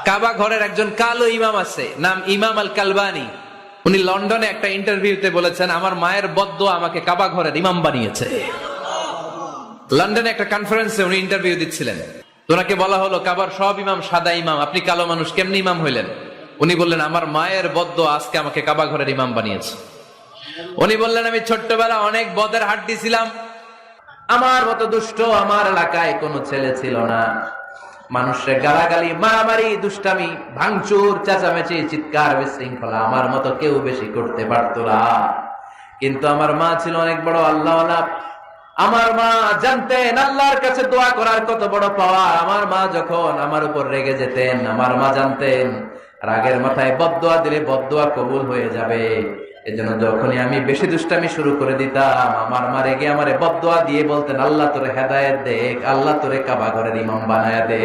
কাবা ঘরের একজন কালো ইমাম আছে, নাম ইমাম আল কালবানি। উনি লন্ডনে একটা ইন্টারভিউতে বলেছেন, আমার মায়ের বদদোয়া আমাকে কাবা ঘরের ইমাম বানিয়েছে। লন্ডনে একটা কনফারেন্সে উনি ইন্টারভিউ দিচ্ছিলেন। ওনাকে বলা হলো, কাবার সব ইমাম সাদা ইমাম, আপনি কালো মানুষ, কেমনি ইমাম হইলেন? উনি বললেন, আমার মায়ের বদদোয়া আজকে আমাকে কাবা ঘরের ইমাম বানিয়েছে। উনি বললেন, আমি ছোট্টবেলা অনেক বদের হাড্ডি ছিলাম, আমার মতো দুষ্ট আমার এলাকায় কোনো ছেলে ছিল না। মানুষের গালাগালি, মারামারি, দুষ্টামি, ভাঙচুর, চেঁচামেচি, চিৎকার, বিশৃঙ্খলা আমার মতো কেউ বেশি করতে পারতো না। কিন্তু আমার মা ছিল অনেক বড় আল্লাহওয়ালা। আমার মা জানতেন আল্লাহর কাছে দোয়া করার কত বড় পাওয়া। আমার মা যখন আমার উপর রেগে যেতেন, আমার মা জানতেন রাগের মাথায় বদদোয়া দিলে বদদোয়া কবুল হয়ে যাবে। এজন্য যখনই আমি বেশি দুষ্টামি শুরু করে দিতাম, আমার মা রেগে আমারে বদদোয়া দিয়ে বলতেন, আল্লাহ তোরে হেদায়েত দেখ, আল্লাহ তোরে কাবা ঘরের ইমাম বানায় দে।